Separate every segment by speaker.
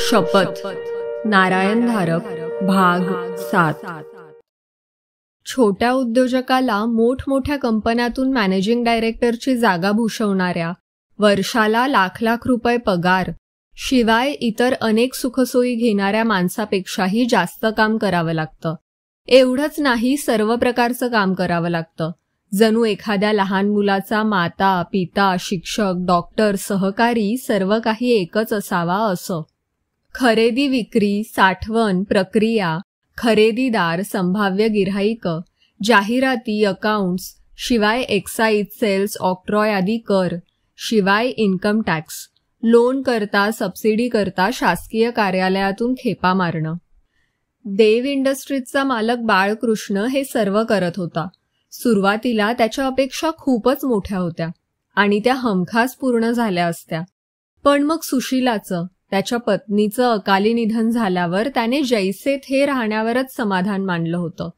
Speaker 1: शपथ नारायण धारप भाग 7. छोट्या उद्योजकाला मोठमोठ्या कंपन्यातून मॅनेजिंग डायरेक्टरची जागा भूषवणाऱ्या, वर्षाला लाख लाख रुपये पगार, शिवाय इतर अनेक सुखसोयी घेणाऱ्या माणसापेक्षाही जास्त काम करावं लागतं. एवढंच नाही, सर्व प्रकारचं काम करावं लागतं. जणू एखाद्या लहान मुलाचा माता, पिता, शिक्षक, डॉक्टर, सहकारी सर्व काही एकच असावा असं. खरेदी, विक्री, साठवण, प्रक्रिया, खरेदीदार, संभाव्य गिऱ्हाईक, जाहिराती, अकाउंट्स, शिवाय एक्साईज, सेल्स, ऑक्ट्रॉय आदी कर, शिवाय इन्कम टॅक्स, लोन करता, सबसिडी करता शासकीय कार्यालयातून खेपा मारणं. देव इंडस्ट्रीजचा मालक बाळकृष्ण हे सर्व करत होता. सुरुवातीला त्याच्या अपेक्षा खूपच मोठ्या होत्या आणि त्या हमखास पूर्ण झाल्या असत्या. पण मग सुशीलाचं, त्याच्या पत्नीचं अकाली निधन झाल्यावर त्याने जैसे थे राहण्यावरच समाधान मानलं होतं.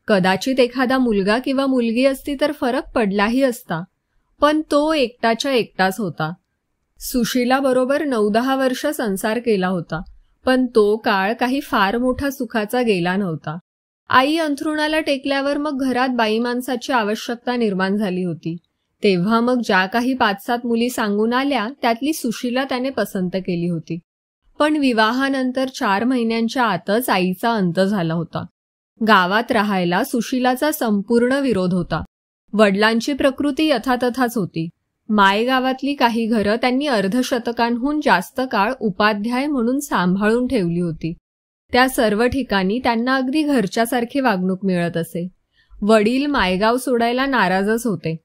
Speaker 1: कदाचित एखादा मुलगा किंवा मुलगी असती तर फरक पडलाही असता, पण तो एकटाच्या एकटाच होता. सुशीला बरोबर 9-10 वर्ष संसार केला होता, पण तो काळ काही फार मोठा सुखाचा गेला नव्हता. आई अंथरुणाला टेकल्यावर मग घरात बाई माणसाची आवश्यकता निर्माण झाली होती. तेव्हा मग ज्या काही 5-7 मुली सांगून आल्या त्यातली सुशीला त्याने पसंत केली होती. पण विवाहानंतर 4 महिन्यांच्या आतच आईचा अंत झाला होता. गावात राहायला सुशीलाचा संपूर्ण विरोध होता. वडिलांची प्रकृती यथातथाच होती. मायगावातली काही घरं त्यांनी अर्धशतकांहून जास्त काळ उपाध्याय म्हणून सांभाळून ठेवली होती. त्या सर्व ठिकाणी त्यांना अगदी घरच्यासारखी वागणूक मिळत असे. वडील मायगाव सोडायला नाराजच होते,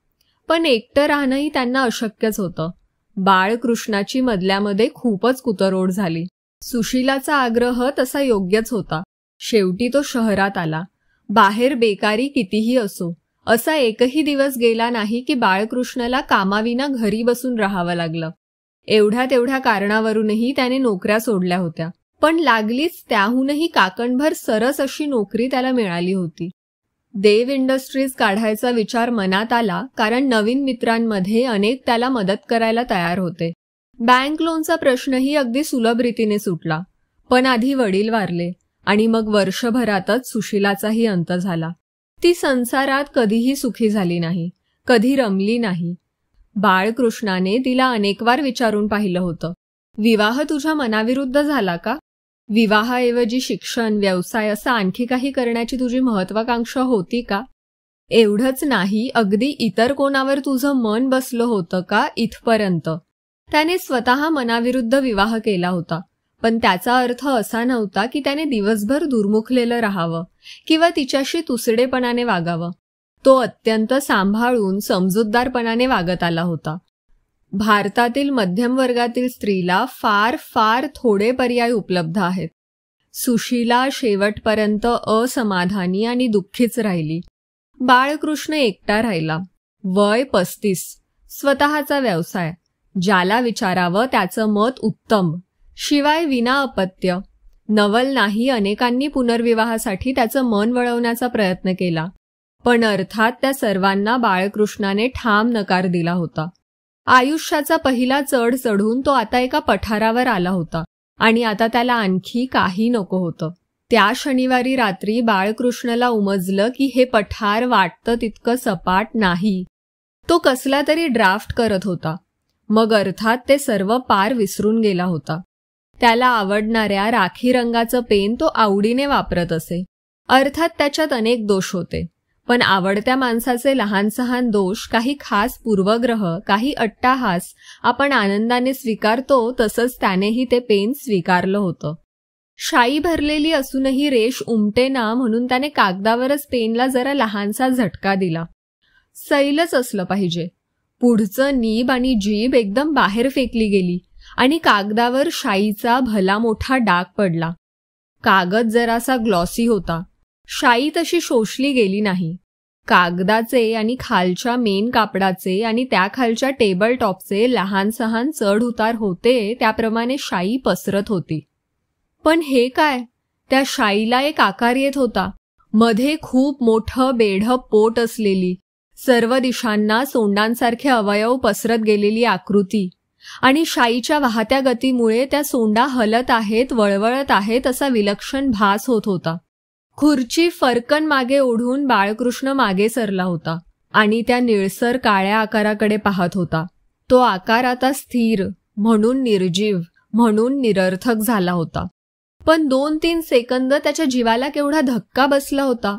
Speaker 1: पण एकटं राहणंही त्यांना अशक्यच होतं. बाळकृष्णाची मधल्यामध्ये खूपच कुतरोड झाली. सुशीलाचा आग्रह तसा योग्यच होता. शेवटी तो शहरात आला. बाहेर बेकारी कितीही असो, असा एकही दिवस गेला नाही की बाळकृष्णाला कामाविना घरी बसून राहावं लागलं. एवढ्या तेवढ्या कारणावरूनही त्याने नोकऱ्या सोडल्या होत्या, पण लागलीच त्याहूनही काकणभर सरस अशी नोकरी त्याला मिळाली होती. देव इंडस्ट्रीज काढायचा विचार मनात आला, कारण नवीन मित्रांमध्ये अनेक त्याला मदत करायला तयार होते. बँक लोनचा प्रश्नही अगदी सुलभ रीतीने सुटला. पण आधी वडील वारले आणि मग वर्षभरातच सुशीलाचाही अंत झाला. ती संसारात कधीही सुखी झाली नाही, कधी रमली नाही. बाळकृष्णाने तिला अनेकवार विचारून पाहिलं होतं, विवाह तुझ्या मनाविरुद्ध झाला का? विवाहाऐवजी शिक्षण, व्यवसाय असं आणखी काही करण्याची तुझी महत्वाकांक्षा होती का? एवढंच नाही, अगदी इतर कोणावर तुझं मन बसलं होतं का इथपर्यंत? त्याने स्वतः मनाविरुद्ध विवाह केला होता, पण त्याचा अर्थ असा नव्हता की त्याने दिवसभर दुर्मुखलेलं राहावं किंवा तिच्याशी तुसडेपणाने वागावं. तो अत्यंत सांभाळून समजूतदारपणाने वागत आला होता. भारतातील मध्यम वर्गातील स्त्रीला फार फार थोडे पर्याय उपलब्ध आहेत. सुशीला शेवटपर्यंत असमाधानी आणि दुःखीच राहिली. बाळकृष्ण एकटा राहिला. वय 35, स्वतःचा व्यवसाय, ज्याला विचारावं त्याचं मत उत्तम, शिवाय विना अपत्य. नवल नाही, अनेकांनी पुनर्विवाहासाठी त्याचं मन वळवण्याचा प्रयत्न केला, पण अर्थात त्या सर्वांना बाळकृष्णाने ठाम नकार दिला होता. आयुष्याचा पहिला चढ चढून तो आता एका पठारावर आला होता आणि आता त्याला आणखी काही नको होतं. त्या शनिवारी रात्री बाळकृष्णाला उमजलं की हे पठार वाटतं तितकं सपाट नाही. तो कसला तरी ड्राफ्ट करत होता. मग अर्थात ते सर्व पार विसरून गेला होता. त्याला आवडणाऱ्या राखी रंगाचं पेन तो आवडीने वापरत असे. अर्थात त्याच्यात अनेक दोष होते, पण आवडत्या माणसाचे लहान सहान दोष, काही खास पूर्वग्रह, काही अट्टाहास आपण आनंदाने स्वीकारतो, तसंच त्यानेही ते पेन स्वीकारलं होतं. शाई भरलेली असूनही रेष उमटे ना म्हणून त्याने कागदावरच पेनला जरा लहानसा झटका दिला. सैलच असलं पाहिजे. पुढचं नीब आणि जीभ एकदम बाहेर फेकली गेली आणि कागदावर शाईचा भला मोठा डाग पडला. कागद जरासा ग्लॉसी होता. शाई तशी शोषली गेली नाही. कागदाचे आणि खालच्या मेन कापडाचे आणि त्या खालच्या टेबल टॉपचे लहान सहान चढ उतार होते, त्याप्रमाणे शाई पसरत होती. पण हे काय? त्या शाईला एक आकार येत होता. मध्ये खूप मोठं बेढप पोट असलेली, सर्व दिशांना सोंडांसारखे अवयव पसरत गेलेली आकृती आणि शाईच्या वाहत्या गतीमुळे त्या सोंडा हलत आहेत, वळवळत आहेत असा विलक्षण भास होत होता. खुर्ची फरकन मागे ओढून बाळकृष्ण मागे सरला होता आणि त्या निळसर काळ्या आकाराकडे पाहत होता. तो आकार आता स्थिर, म्हणून निर्जीव, म्हणून निरर्थक झाला होता. पण 2-3 सेकंद त्याच्या जीवाला केवढा धक्का बसला होता.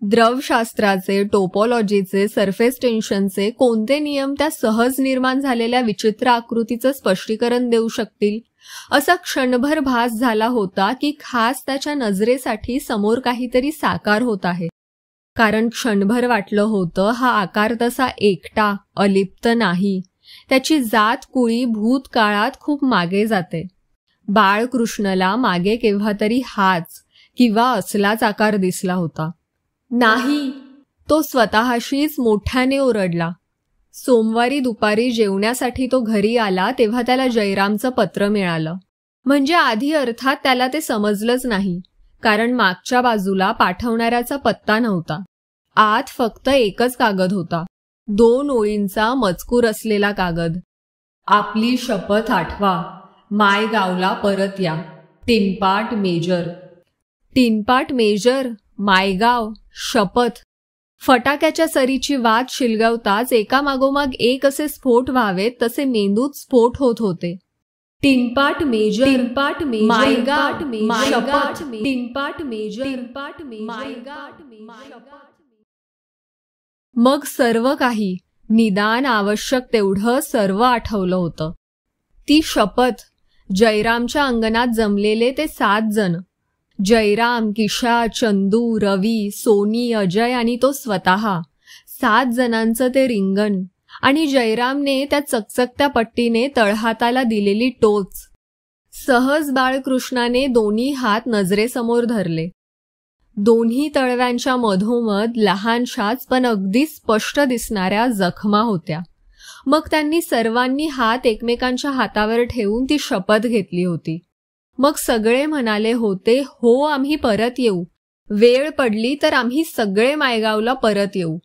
Speaker 1: द्रवशास्त्राचे, टोपोलॉजीचे, सरफेस टेन्शनचे कोणते नियम त्या सहज निर्माण झालेल्या विचित्र आकृतीचं स्पष्टीकरण देऊ शकतील, असा क्षणभर भास झाला होता की खास त्याच्या नजरेसाठी समोर काहीतरी साकार होत आहे. कारण क्षणभर वाटलं होतं हा आकार तसा एकटा, अलिप्त नाही. त्याची जात कुळी भूतकाळात खूप मागे जाते. बाळकृष्णला मागे केव्हा तरी हाच किंवा असलाच आकार दिसला होता. नाही, तो स्वतःशीच मोठ्याने ओरडला. सोमवारी दुपारी जेवण्यासाठी तो घरी आला तेव्हा त्याला जयरामचं पत्र मिळालं. म्हणजे आधी अर्थात त्याला ते समजलंच नाही, कारण मागच्या बाजूला पाठवणाऱ्याचा पत्ता नव्हता. आत फक्त एकच कागद होता, 2 ओळींचा मजकूर असलेला कागद. आपली शपथ आठवा, मायगावला परत या. टिनपाट मेजर. टिनपाट मेजर, मायगाव, शपथ. फटाक्याच्या सरीची वाट शिलगवताच एकामागोमाग एक असे स्फोट व्हावेत तसे मेंदूत स्फोट होत होते. टिनपाट मेजर, टिनपाट मेजर, मायगाव, शपथ, टिनपाट मेजर, टिनपाट मेजर, मायगाव. मग सर्व काही, निदान आवश्यक तेवढं सर्व आठवलं होतं. ती शपथ, जयरामच्या अंगणात जमलेले ते 7 जण. जयराम, किशा, चंदू, रवी, सोनी, अजय आणि तो स्वतः. 7 जणांचं ते रिंगण आणि जयरामने त्या चकचकत्या पट्टीने तळहाताला दिलेली टोच. सहज बाळकृष्णाने दोन्ही हात नजरेसमोर धरले. दोन्ही तळव्यांच्या मधोमध लहानशाच पण अगदी स्पष्ट दिसणाऱ्या जखमा होत्या. मग त्यांनी सर्वांनी हात एकमेकांच्या हातावर ठेवून ती शपथ घेतली होती. मग सगळे म्हणाले होते, हो आम्ही परत येऊ. वेळ पडली तर आम्ही सगळे मायगावला परत येऊ.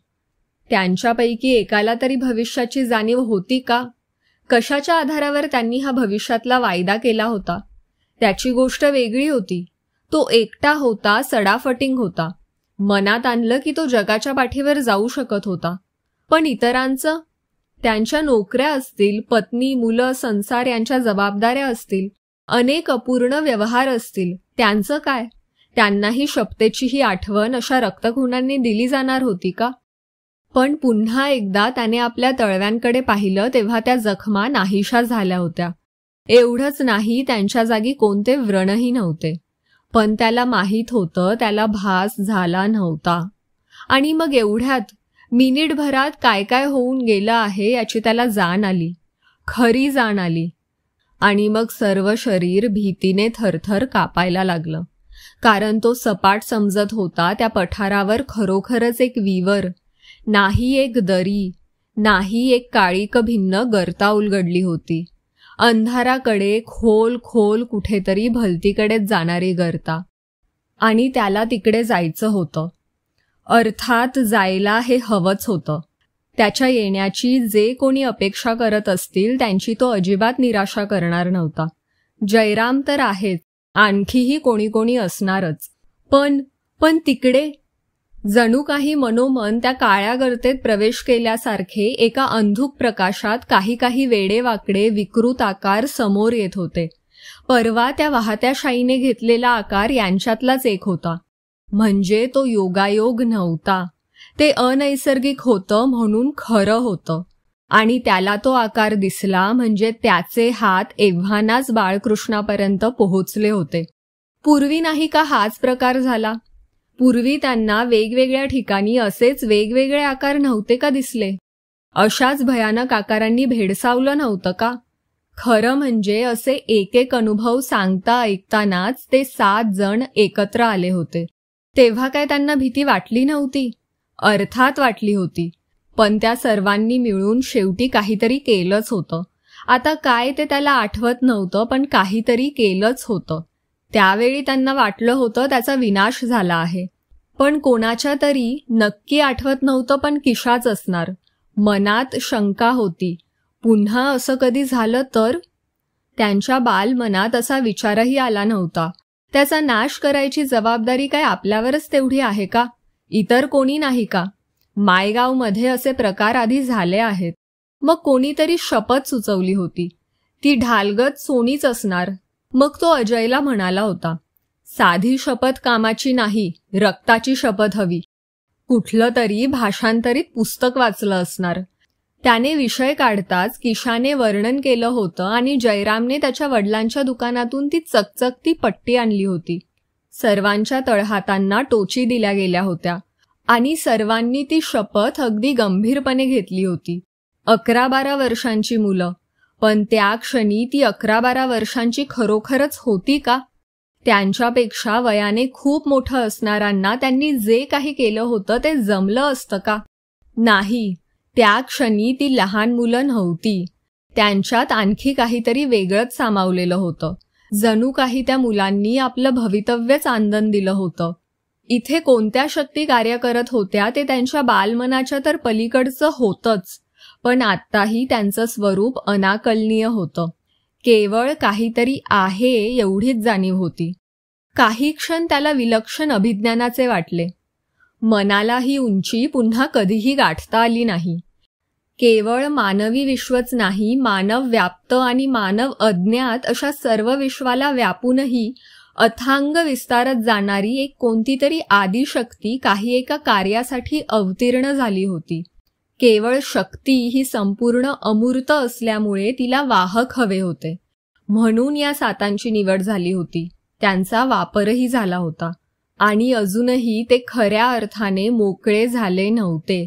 Speaker 1: त्यांच्यापैकी एकाला तरी भविष्याची जाणीव होती का? कशाच्या आधारावर त्यांनी हा भविष्यातला वायदा केला होता? त्याची गोष्ट वेगळी होती. तो एकटा होता, सडाफटिंग होता. मनात आणलं की तो जगाच्या पाठीवर जाऊ शकत होता. पण इतरांचं? त्यांच्या नोकऱ्या असतील, पत्नी, मुलं, संसार यांच्या जबाबदाऱ्या असतील, अनेक अपूर्ण व्यवहार असतील. त्यांचं काय? त्यांनाही शपथेची ही आठवण अशा रक्तखुणांनी दिली जाणार होती का? पण पुन्हा एकदा त्याने आपल्या तळव्यांकडे पाहिलं तेव्हा त्या जखमा नाहीशा झाल्या होत्या. एवढंच नाही, त्यांच्या जागी कोणते व्रणही नव्हते. पण त्याला माहीत होतं त्याला भास झाला नव्हता. आणि मग एवढ्यात मिनिटभरात काय काय होऊन गेलं आहे याची त्याला जाण आली, खरी जाण आली. आणि मग सर्व शरीर भीतीने थरथर कापायला लागलं. कारण तो सपाट समजत होता त्या पठारावर खरोखरच एक विवर, नाही एक दरी, नाही एक काळीक भिन्न गर्ता उलगडली होती. अंधाराकडे खोल खोल कुठेतरी भलतीकडेच जाणारी गर्ता. आणि त्याला तिकडे जायचं होतं. अर्थात जायला हे हवंच होतं. त्याच्या येण्याची जे कोणी अपेक्षा करत असतील त्यांची तो अजिबात निराशा करणार नव्हता. जयराम तर आहेच, आणखीही कोणी कोणी असणारच. पण तिकडे जणू काही मनोमन त्या काळ्या गर्तेत प्रवेश केल्यासारखे एका अंधुक प्रकाशात काही वेडेवाकडे विकृत आकार समोर येत होते. परवा त्या वाहत्या शाईने घेतलेला आकार यांच्यातलाच एक होता. म्हणजे तो योगायोग नव्हता, ते अनैसर्गिक होतं म्हणून खरं होतं. आणि त्याला तो आकार दिसला म्हणजे त्याचे हात एव्हानाच बाळकृष्णापर्यंत पोहोचले होते. पूर्वी नाही का हाच प्रकार झाला? पूर्वी त्यांना वेगवेगळ्या ठिकाणी असेच वेगवेगळे आकार नव्हते का दिसले? अशाच भयानक आकारांनी भेडसावलं नव्हतं का? खरं म्हणजे असे एक अनुभव सांगता ऐकतानाच ते 7 जण एकत्र आले होते. तेव्हा काय त्यांना भीती वाटली नव्हती? अर्थात वाटली होती. पण त्या सर्वांनी मिळून शेवटी काहीतरी केलंच होतं. आता काय ते त्याला आठवत नव्हतं, पण काहीतरी केलंच होतं. त्यावेळी त्यांना वाटलं होतं त्याचा विनाश झाला आहे. पण कोणाच्या तरी नक्की आठवत नव्हतं, पण किशाच असणार. मनात शंका होती. पुन्हा असं कधी झालं तर? त्यांच्या बालमनात असा विचारही आला नव्हता. त्याचा नाश करायची जबाबदारी काय आपल्यावरच तेवढी आहे का? इतर कोणी नाही का? मायगावमध्ये असे प्रकार आधी झाले आहेत. मग कोणीतरी शपथ सुचवली होती. ती ढालगत सोनीच असणार. मग तो अजयला म्हणाला होता, साधी शपथ कामाची नाही, रक्ताची शपथ हवी. कुठलं तरी भाषांतरित पुस्तक वाचलं असणार. त्याने विषय काढताच किशाने वर्णन केलं होतं आणि जयरामने त्याच्या वडिलांच्या दुकानातून ती चकचकती पट्टी आणली होती. सर्वांच्या तळहातांना टोची दिल्या गेल्या होत्या आणि सर्वांनी ती शपथ अगदी गंभीरपणे घेतली होती. 11-12 वर्षांची मुलं, पण त्या क्षणी ती 11-12 वर्षांची खरोखरच होती का? त्यांच्यापेक्षा वयाने खूप मोठं असणाऱ्यांना त्यांनी जे काही केलं होतं ते जमलं असतं का? नाही, त्या क्षणी ती लहान मुलं नव्हती. त्यांच्यात आणखी काहीतरी वेगळंच सामावलेलं होतं. जणू काही त्या मुलांनी आपलं भवितव्यच आंदन दिलं होतं. इथे कोणत्या शक्ती कार्य करत होत्या ते त्यांच्या बालमनाच्या तर पलीकडचं होतंच, पण आत्ताही त्यांचं स्वरूप अनाकलनीय होतं. केवळ काहीतरी आहे एवढीच जाणीव होती. काही क्षण त्याला विलक्षण अभिज्ञानाचे वाटले. मनाला ही उंची पुन्हा कधीही गाठता आली नाही. केवळ मानवी विश्वच नाही, मानव व्याप्त आणि मानव अज्ञात अशा सर्व विश्वाला व्यापूनही अथांग विस्तारत जाणारी एक कोणती तरी आदिशक्ती काही एका कार्यासाठी अवतीर्ण झाली होती. केवळ शक्ती ही संपूर्ण अमूर्त असल्यामुळे तिला वाहक हवे होते. म्हणून या सातांची निवड झाली होती. त्यांचा वापरही झाला होता. आणि अजूनही ते खऱ्या अर्थाने मोकळे झाले नव्हते.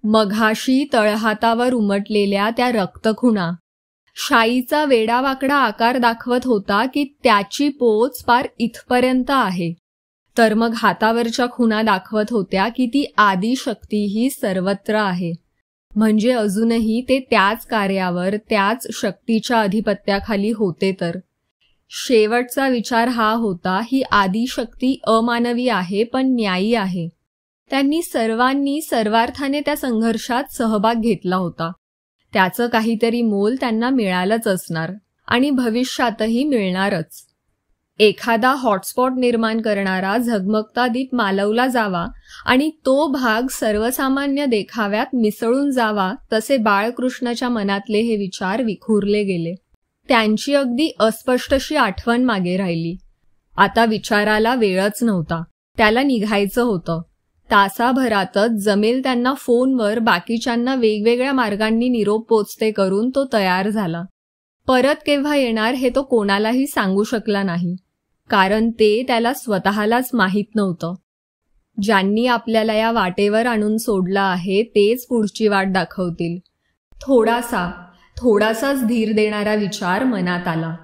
Speaker 1: मघाशी तळहातावर उमटलेल्या त्या रक्तखुणा, शाईचा वेडावाकडा आकार दाखवत होता की त्याची पोच पार इथपर्यंत आहे. तर मग हातावरच्या खुणा दाखवत होत्या की ती आदिशक्ती ही सर्वत्र आहे. म्हणजे अजूनही ते त्याच कार्यावर, त्याच शक्तीच्या अधिपत्याखाली होते. तर शेवटचा विचार हा होता, ही आदिशक्ती अमानवी आहे पण न्यायी आहे. त्यांनी सर्वांनी सर्वार्थाने त्या संघर्षात सहभाग घेतला होता. त्याचं काहीतरी मोल त्यांना मिळालंच असणार आणि भविष्यातही मिळणारच. एखादा हॉटस्पॉट निर्माण करणारा झगमगता दीप मालवला जावा आणि तो भाग सर्वसामान्य देखाव्यात मिसळून जावा, तसे बाळकृष्णाच्या मनातले हे विचार विखुरले गेले. त्यांची अगदी अस्पष्टशी आठवण मागे राहिली. आता विचाराला वेळच नव्हता. त्याला निघायचं होतं. तासाभरातच जमेल त्यांना फोनवर बाकीच्यांना वेगवेगळ्या मार्गांनी निरोप पोचते करून तो तयार झाला. परत केव्हा येणार हे तो कोणालाही सांगू शकला नाही, कारण ते त्याला स्वतःलाच माहीत नव्हतं. ज्यांनी आपल्याला या वाटेवर आणून सोडलं आहे तेच पुढची वाट दाखवतील. थोडासाच धीर देणारा विचार मनात आला.